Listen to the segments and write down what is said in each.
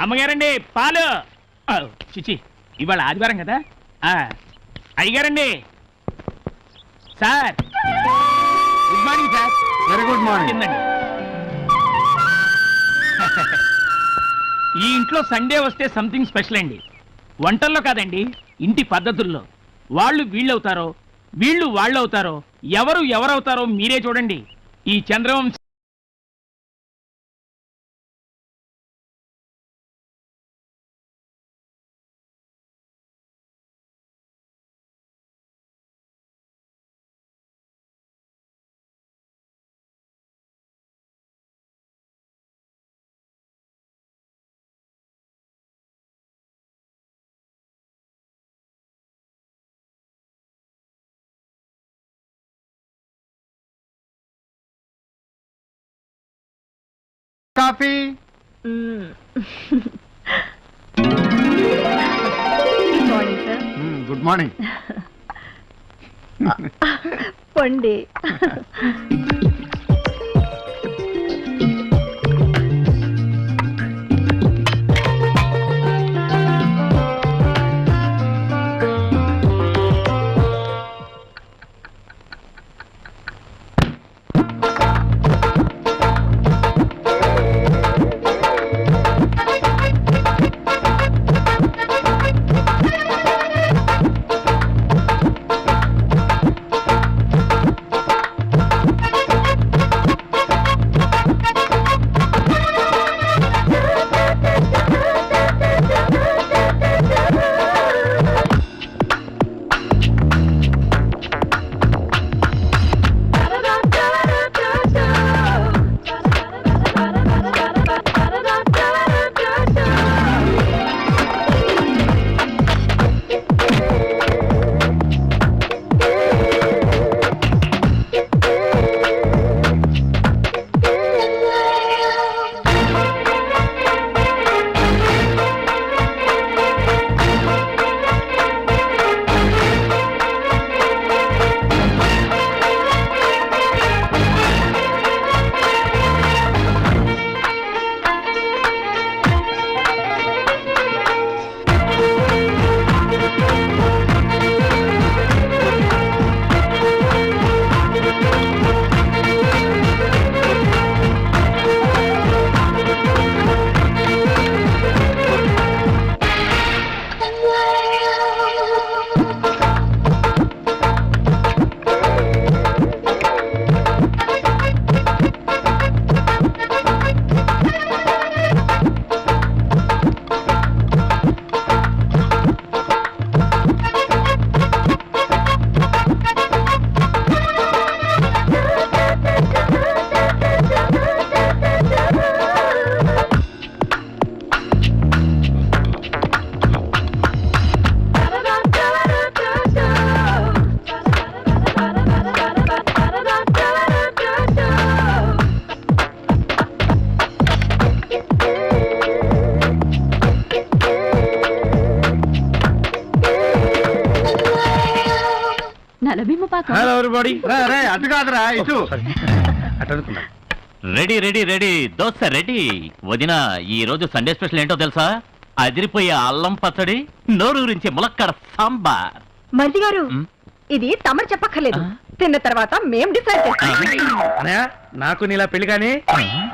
అమ్మగారండి పాలు. చిచి ఇవాళ ఆదివారం కదా. అయ్యగారండి. Sir good morning sir. Very good morning. ఈ ఇంట్లో సండే వస్తే సంథింగ్ స్పెషల్ అండి. వంటల్లో కాదండి, ఇంటి పద్ధతుల్లో. వాళ్ళు వీళ్ళవుతారో, వీళ్ళు వాళ్ళవుతారో, ఎవరు ఎవరవుతారో మీరే చూడండి. ఈ చంద్రవంశ coffee. Morning sir. Good morning. పండి. Hello everybody. అటు కాదురా ఇటు. Ready ready ready dosa ready. వదిన ఈ రోజు సండే స్పెషల్ ఏంటో తెలుసా? అదిరిపోయే అల్లం పచ్చడి, నోరూరించి ములక్కడ సాంబార్. మరిది గారు, ఇది తమరు చెప్పక్కర్లేదు, తిన్న తర్వాత మేం డిసైడ్ చేస్తాం. నాకు నీలా పెళ్లి కానీ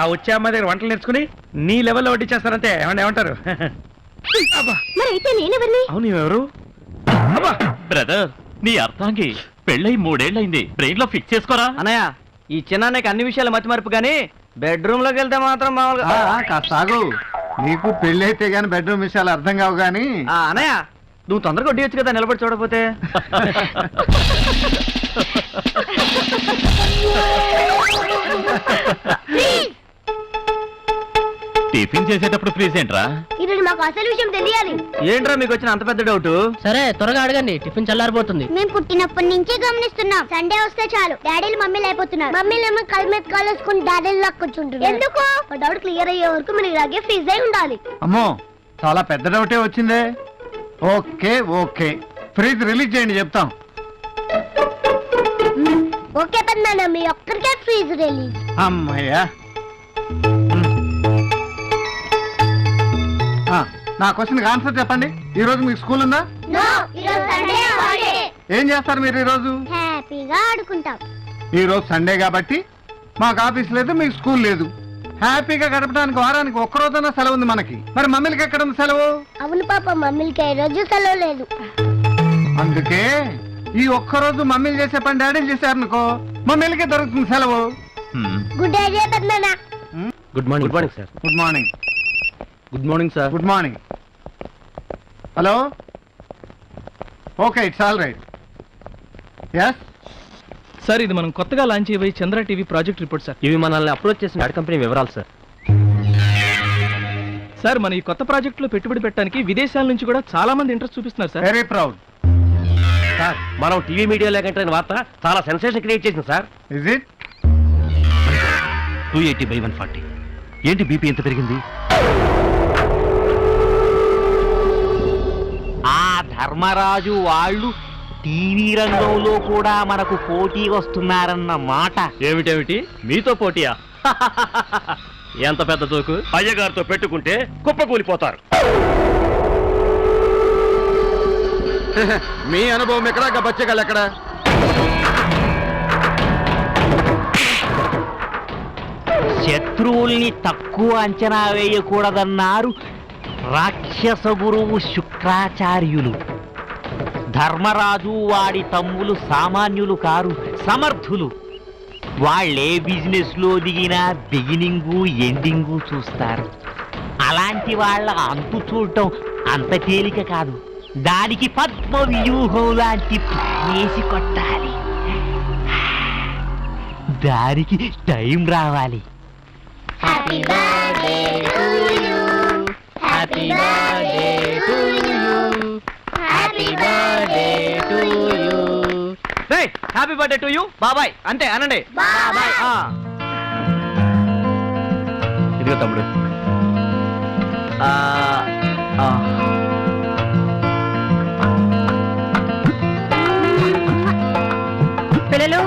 ఆ వచ్చే అమ్మాయి దగ్గర వంటలు నేర్చుకుని నీ లెవెల్లో వడ్డించేస్తారంతే. ఏమంటారు? మరైతే నేనెవరిని? అవును ఎవరు? బ్రదర్, నీ అర్థాంగి పెళ్ళై 3 ఏళ్ళైంది. బ్రెయిన్ లో ఫిక్స్ చేసుకోరా. అన్నయ్య, ఈ చిన్నానికి అన్ని విషయాలు మతిమరుపు గానీ బెడ్రూమ్ లోకి వెళ్తే మాత్రం మామూలుగా. కాస్త ఆగు. నీకు పెళ్లి అయితే గానీ బెడ్రూమ్ విషయాలు అర్థం కావు గానీ. అన్నయ్య, నువ్వు తొందరగా వడ్డీయొచ్చు కదా, నిలబడి చూడకపోతే. టిఫిన్ చేసేటప్పుడు ఫ్రీజ్ ఏంట్రా? ఈరోజు మాకు అసలు విషయం తెలియాలి. ఏంట్రా మీకు వచ్చిన అంత పెద్ద డౌట్? సరే త్వరగా అడగండి, టిఫిన్ చల్లారిపోతుంది. మేము పుట్టినప్పటి నుంచే గమనిస్తున్నాం, సండే వస్తే చాలు డాడీలు మమ్మీలు అయిపోతున్నారు. మమ్మీలేమో కళ్ళ మీద కాలేసుకుని డాడీలు లాక్కొచ్చుంటున్నారు. ఎందుకు? డౌట్ క్లియర్ అయ్యే వరకు మీరు ఇలాగే ఫ్రీజ్ అయి ఉండాలి. అమ్మో, చాలా పెద్ద డౌటే వచ్చిందే. ఓకే ఓకే, ఫ్రీజ్ రిలీజ్ చేయండి, చెప్తాం. ఓకే పెద్దనాన్న, మీ ఒక్కరికే ఫ్రీజ్ రిలీజ్. అమ్మయ్యా. నా క్వశ్చన్కి ఆన్సర్ చెప్పండి. ఈ రోజు మీకు స్కూల్ ఉందా? నో ఈరోజు సండే హాలిడే. ఏం చేస్తారు మీరు ఈ రోజు? హ్యాపీగా ఆడుకుంటాం. ఈ రోజు సండే కాబట్టి మాకు ఆఫీస్ లేదు, మీకు స్కూల్ లేదు. హ్యాపీగా గడపడానికి వారానికి ఒక్క రోజైనా సెలవు ఉంది మనకి. మరి మమ్మీలకి ఎక్కడ ఉంది సెలవు? అవును పాప, మమ్మీలకి ఈ రోజు సెలవు లేదు. అందుకే ఈ ఒక్క రోజు మమ్మీలు చేసే పని డాడీలు చేశారనుకో, మమ్మీలకే దొరుకుతుంది సెలవు. గుడ్ ఐడియా పెద్దనా. Good morning sir. Good morning. Good morning sir. Good morning. Hello. Okay, it's all right. Yes sir, ఇది మనం కొత్తగా లాంచ్ చేయబోయే Chandra TV project report sir. ఇవి మనల్ని అప్రోచ్ చేసిన యాడ్ కంపెనీ వివరాలు సార్. సార్, మన ఈ కొత్త ప్రాజెక్ట్ లో పెట్టుబడి పెట్టడానికి విదేశాల నుంచి కూడా చాలా మంది ఇంట్రెస్ట్ చూపిస్తున్నారు సార్. Very proud. సార్, మనం టీవీ మీడియా లేకంటే వార్త చాలా సెన్సేషన్ క్రియేట్ చేసింది సార్. Is it? 280/140. ఏంటి బీపీ ఎంత పెరిగింది? ఆ ధర్మరాజు వాళ్ళు టీవీ రంగంలో కూడా మనకు పోటీ వస్తున్నారన్న మాట. ఏమిటేమిటి మీతో పోటీయా? ఎంత పెద్ద జోకు. అయ్యగారితో పెట్టుకుంటే కుప్పకూలిపోతారు. మీ అనుభవం ఎక్కడ, బచ్చగాళ్ళు ఎక్కడ? శత్రువుల్ని తక్కువ అంచనా వేయకూడదన్నారు రాక్షస గురువు శుక్రాచార్యులు. ధర్మరాజు వాడి తమ్ములు సామాన్యులు కారు, సమర్థులు. వాళ్ళే బిజినెస్ లో దిగినా బిగినింగు ఎండింగు చూస్తారు. అలాంటి వాళ్ళ అంతు చూడటం అంత తేలిక కాదు. దానికి పద్మ వ్యూహం లాంటి వేసి కొట్టాలి. దానికి టైం రావాలి. Happy birthday to you. Happy birthday to you. Happy birthday to you. Happy birthday to you బాబాయ్. అంతే అనండి. బాబాయ్. ఇదిగో తమ్ముడు. పిల్లలు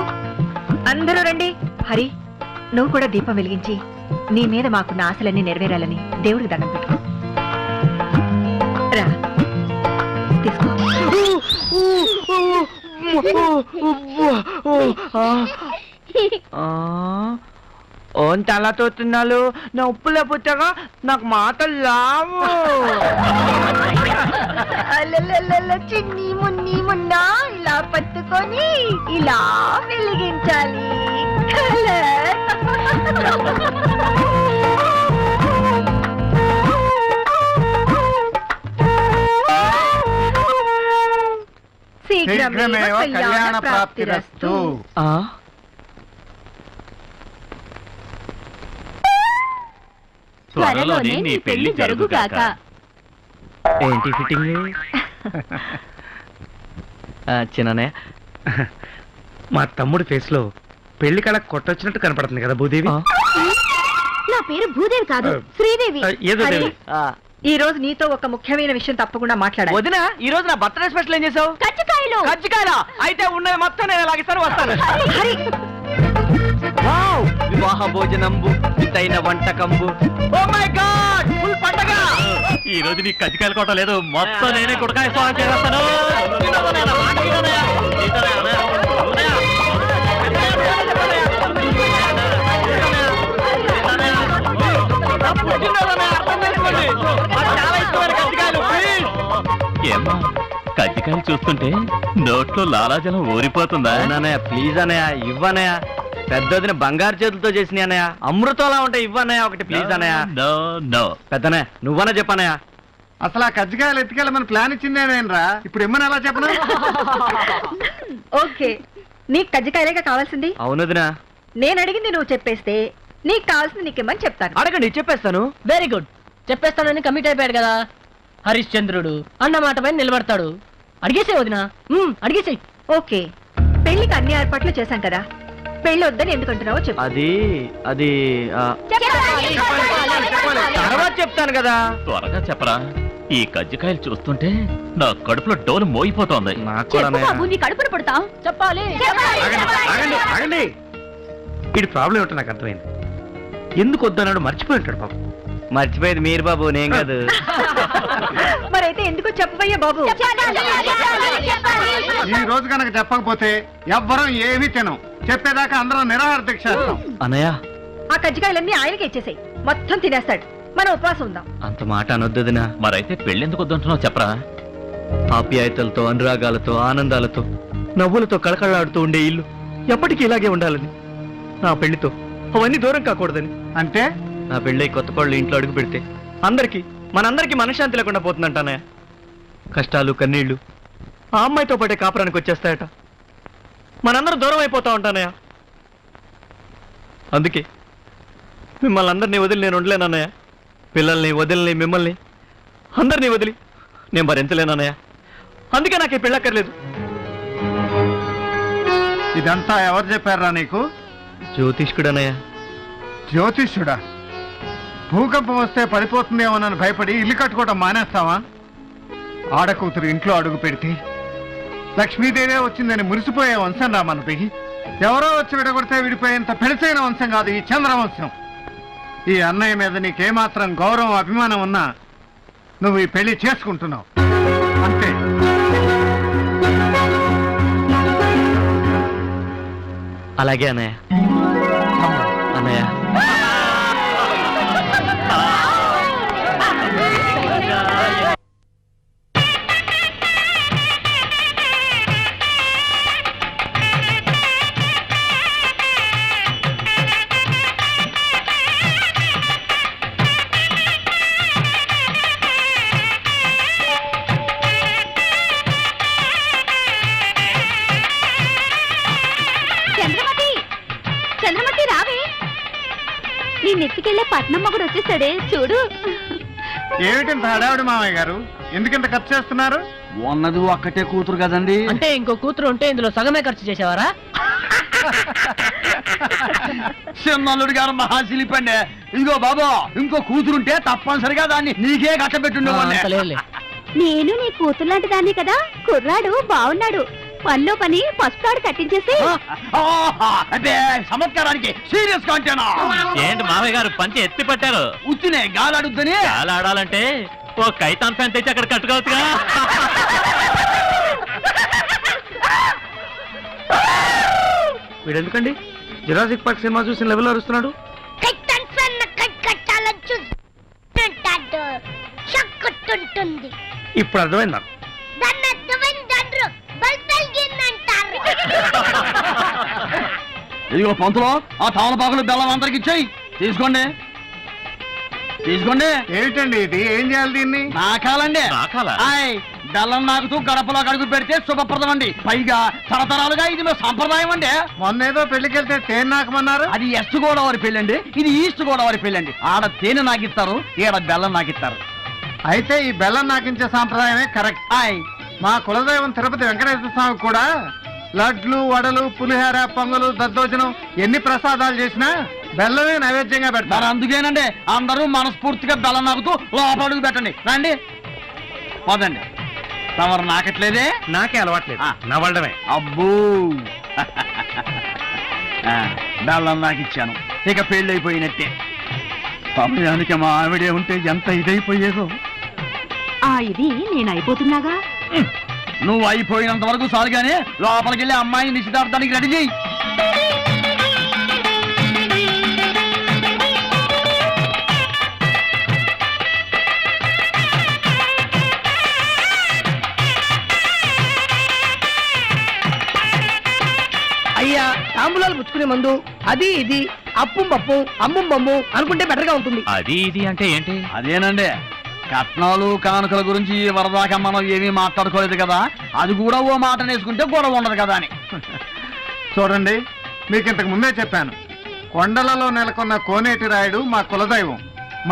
అందరూ రండి. హరి, నువ్వు కూడా దీపం వెలిగించి నీ మీద మాకున్న ఆశలన్నీ నెరవేరాలని దేవుడికి దండం పెట్టుకో. రా, తీసుకో. ఓన్ తల తోతున్నాలు నొప్పుల పుట్టగా నాకు మాటలు లావు. చిన్ని మున్ని మున్నా ఇలా పట్టుకొని ఇలా వెలిగించాలి. శీఘ్రమేవ కళ్యాణ ప్రాప్తిరస్తు. త్వరలోనే నీ పెళ్లి జరుగుగాక. ఏంటి ఫిట్టింగ్? చిన్ననే, మా తమ్ముడి ఫేస్ లో పెళ్లి కళ కొట్టొచ్చినట్టు కనపడుతుంది కదా భూదేవి. నా పేరు భూదేవి కాదు, శ్రీదేవి. ఏదో దేవి. ఈ రోజు నీతో ఒక ముఖ్యమైన విషయం తప్పకుండా మాట్లాడాలి. వదిన, ఈ రోజు నా బర్త్డే స్పెషల్ ఏం చేసావు? కజ్జికాయలు. కజ్జికాయలా? అయితే ఉన్నది మొత్తం నేను లాగిస్తాను, వస్తాను. వావ్! వివాహ భోజనంబు ఇతైన వంటకంబు. ఓ మై గాడ్, ఫుల్ పండగ. ఈ రోజు నీకు కజ్జికాయలు కొట్ట లేదు, మొత్తం నేనే కుడకాయ స్వాగతం చేస్తాను. ఏమ్మా, కజ్జికాయలు చూస్తుంటే నోట్లో లాలాజలం ఊరిపోతుందా? అన్నయ్య ప్లీజ్ అన్నయ్య, ఇవ్వనయ్య. పెద్దదిన బంగారు చేతులతో చేసిన అన్నయ్య, అమృతంలా ఉంటాయి. ఇవ్వనయ్య ఒకటి ప్లీజ్ అన్నయ్య. No no. పెద్దనయ్య నువ్వన్నా చెప్పనయ్య. అసలు ఆ కజ్జికాయలు ఎత్తుకెళ్ళమని ప్లాన్ ఇచ్చిందేనేనరా, ఇప్పుడు ఇమ్మని ఎలా చెప్పను? ఓకే, నీకు కజ్జికాయలేగా కావాల్సింది. అవునదినా. నేను అడిగింది నువ్వు చెప్పేస్తే నీకు కావాల్సింది నీకేమని చెప్తాను. అడగండి, చెప్పేస్తాను. Very good. చెప్పేస్తానని కమిట్ అయిపోయాడు కదా హరిశ్చంద్రుడు. అన్న మాట పైన నిలబడతాడు. అడిగేసే వదినా, అడిగేసేయ్. ఓకే, పెళ్లికి అన్ని ఏర్పాట్లు చేశాం కదా, పెళ్లి వద్దని ఎందుకంటున్నావో చెప్పు. అది తర్వాత చెప్తాను కదా. త్వరగా చెప్పరా, ఈ కజ్జికాయలు చూస్తుంటే నా కడుపులో డోలు మోగిపోతోంది. నాకు కూడా అన్నయ్య. నీ కడుపున పడతా చెప్పాలి. ఆగండి. వీడి ప్రాబ్లం ఏంటో నాకు అర్థమైంది. ఎందుకు వద్దన్నాడు, మర్చిపోయి ఉంటాడు పాపం. మర్చిపోయేది మీరు బాబు నేను కాదు. మరైతే ఎందుకు చెప్పబోయే బాబు? ఈ రోజు కనుక చెప్పకపోతే ఎవ్వరం ఏమీ తినం. చెప్పేదాకా అందరం నిరాహార దీక్ష చేస్తాం. అన్నయ్య ఆ కజ్జికాయలన్నీ ఆయనకి ఇచ్చేసాయి, మొత్తం తినేస్తాడు. మనం ఉపవాసం ఉందాం. అంత మాట అనొద్దుదినా. మరైతే పెళ్ళెందుకు వద్దంటున్నావు చెప్పరా? ఆప్యాయతలతో, అనురాగాలతో, ఆనందాలతో, నవ్వులతో కళకళలాడుతూ ఉండే ఇల్లు ఎప్పటికీ ఇలాగే ఉండాలని, నా పెళ్లితో అవన్నీ దూరం కాకూడదని. అంటే నా పెళ్ళి కొత్త కోళ్ళు ఇంట్లో అడుగు పెడితే మనందరికీ మనశ్శాంతి లేకుండా పోతుందంటానయ్య. కష్టాలు, కన్నీళ్లు ఆ అమ్మాయితో పాటే కాపురానికి వచ్చేస్తాయట. మనందరం దూరం అయిపోతా ఉంటానయ్య. అందుకే మిమ్మల్ని అందరినీ వదిలి నేను ఉండలేనన్నయ్య. పిల్లల్ని వదిలిని, మిమ్మల్ని అందరినీ వదిలి నేను భరించలేనన్నయ్య. అందుకే నాకు ఈ పెళ్ళక్కర్లేదు. ఇదంతా ఎవరు చెప్పారా నీకు? జ్యోతిష్కుడనయ్య. జ్యోతిష్యుడా? భూకంపం వస్తే పడిపోతుందేమోనని భయపడి ఇల్లు కట్టుకోవడం మానేస్తావా? ఆడకూతురు ఇంట్లో అడుగు పెడితే లక్ష్మీదేవే వచ్చిందని మురిసిపోయే వంశం రా మనది. ఎవరో వచ్చి విడగొడితే విడిపోయేంత పెడిసైన వంశం కాదు ఈ చంద్రవంశం. ఈ అన్నయ్య మీద నీకేమాత్రం గౌరవం, అభిమానం ఉన్నా నువ్వు ఈ పెళ్లి చేసుకుంటున్నావు అంతే. అలాగే అన్నయ్య. అన్నయ్య చంద్రమతి రావే, నీ నెత్తికెళ్ళే పట్నం మొగుడు వచ్చేసాడే చూడు. ఏమిటింత హడావిడి మామయ్య గారు? ఎందుకింత ఖర్చు చేస్తున్నారు? ఉన్నది ఒక్కటే కూతురు కదండి. అంటే ఇంకో కూతురు ఉంటే ఇందులో సగమే ఖర్చు చేసేవారా? చిన్నల్లుడు గారు మహాశిలిపండి. ఇదిగో బాబా, ఇంకో కూతురుంటే తప్పనిసరిగా దాన్ని నీకే కట్టబెట్టుండే. అంత లేదులే. నేను నీ కూతురు లాంటి దాన్ని కదా. కుర్రాడు బాగున్నాడు, పనిలో పని పసుపాడు కట్టించేసి. అంటే చమత్కారానికి సీరియస్ గా అంటేనా? ఏంటి మావయ్య గారు పంచి ఎత్తి పట్టారు? ఉత్తినే గాలాడుద్దని. ఆడాలంటే ఓ కైతాన్ ఫ్యాన్ తెచ్చి అక్కడ కట్టుకోవచ్చుగా. వీడెందుకండి జురాసిక్ పార్క్ సినిమా చూసిన లెవెల్ అరుస్తున్నాడు? షక్కుతుంటుంది. ఇప్పుడు అర్థమైందా? దాన్ని అర్థమైందండ్రు బల్బల్గిందంటారు. ఇదిగో పంతులో, ఆ తమలపాకులు బెల్లం అందరికి ఇచ్చేయి. తీసుకోండి తీసుకోండి. ఏమిటండి ఇది? ఏం చేయాలి దీన్ని? నాకాలండి. నాకాలా? ఆయ్, బెల్లం నాకుతూ గడపలో అడుగు పెడితే శుభప్రదం అండి. పైగా తరతరాలుగా ఇది మా సంప్రదాయం అండి. మొన్నేదో పెళ్లికెళ్తే తేనె నాకమన్నారు. అది వెస్ట్ గోదావరి పెళ్ళండి, ఇది ఈస్ట్ గోదావరి పెళ్ళండి. ఆడ తేనె నాకిస్తారు, ఈడ బెల్లం నాకిస్తారు. అయితే ఈ బెల్లం నాకించే సాంప్రదాయమే కరెక్ట్. ఆయ్, మా కులదైవం తిరుపతి వెంకటేశ్వర స్వామి కూడా లడ్లు, వడలు, పులిహార, పొంగలు, దద్దోజనం ఎన్ని ప్రసాదాలు చేసినా బెల్లమే నైవేద్యంగా మరి పెడతారు. అందుకేనండి అందరూ మనస్ఫూర్తిగా బెల్లం నాకుతూ లోపల అడుగు పెట్టండి. రండి, పోదండి. తమరు నాకట్లేదే? నాకే అలవాట్లేదు, నవ్వడమే. అబ్బో, బెల్లం నాకిచ్చాను, ఇక పెళ్ళి అయిపోయినట్టే. సమయానికి మా ఆవిడే ఉంటే ఎంత ఇదైపోయేదో. ఇది నేను అయిపోతున్నాగా. నువ్వు అయిపోయినంత వరకు సాలుగానే లోపలికి వెళ్ళి అమ్మాయిని నిశ్చితార్థానికి రెడీ చేయి. అయ్యా, తాంబూలాలు పుచ్చుకునే ముందు అది ఇది అప్పుం పప్పు అమ్ముం బొమ్ము అనుకుంటే బెటర్ గా ఉంటుంది. అది ఇది అంటే ఏంటి? అదేనండి, కట్నాలు కానుకల గురించి వరదాకా మనం ఏమీ మాట్లాడుకోలేదు కదా, అది కూడా ఓ మాట నేసుకుంటే గొడవ ఉండదు కదా అని. చూడండి, మీకు ఇంతకు ముందే చెప్పాను, కొండలలో నెలకొన్న కోనేటి రాయుడు మా కులదైవం.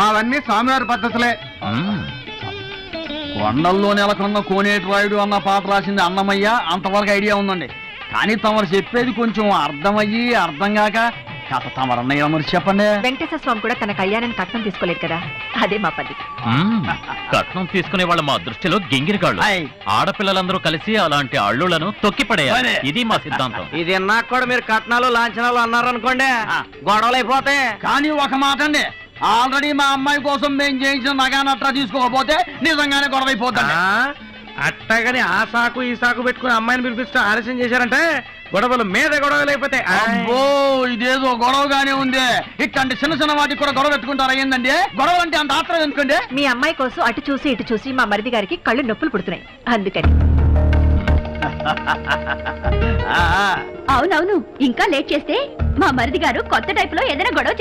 మావన్నీ స్వామివారి పద్ధతులే. కొండల్లో నెలకొన్న కోనేటి రాయుడు అన్న పాట రాసింది అన్నమయ్య, అంతవరకు ఐడియా ఉందండి. కానీ తమరు చెప్పేది కొంచెం అర్థమయ్యి అర్థం కాక కథ తమరన్నయ్య మరి చెప్పండి. వెంకటేశ్వర స్వామి కూడా తన కళ్యాణాన్ని కట్నం తీసుకోలేదు కదా, అదే మా పద్ధతి. కట్నం తీసుకునే వాళ్ళ మా దృష్టిలో గింగిరి కాళ్ళు. ఆయ్. ఆడపిల్లలందరూ కలిసి అలాంటి అల్లులను తొక్కిపడేయాలి. అదే. ఇది మా సిద్ధాంతం. ఇది నాకు కూడా మీరు కట్నాలు లాంఛనాలు అన్నారనుకోండి, గొడవలు అయిపోతాయి. కానీ ఒక మాట అండి, ఆల్రెడీ మా అమ్మాయి కోసం మేము చేయించిన నగానట్రా తీసుకోకపోతే నిజంగానే గొడవ అయిపోతుంది. అట్టగాని ఆ సాకు ఈ సాకు పెట్టుకుని అమ్మాయిని పిలిపిస్తూ ఆలస్యం చేశారంటే గొడవలు మీద గొడవలు అయిపోతే అబ్బో ఇదేదో గొడవగానే ఉంది. ఇట్లాంటి చిన్న చిన్న వాటికి కూడా గొడవ పెట్టుకుంటారా ఏందండి? గొడవ అంటే అంత ఆత్రం ఎందుకండి? మీ అమ్మాయి కోసం అటు చూసి ఇటు చూసి మా మరిది గారికి కళ్ళు నొప్పులు పుడుతున్నాయి అందుకని. అవునవును, ఇంకా లేట్ చేస్తే మా మరిది గారు కొత్త టైప్ లో ఏదైనా గొడవ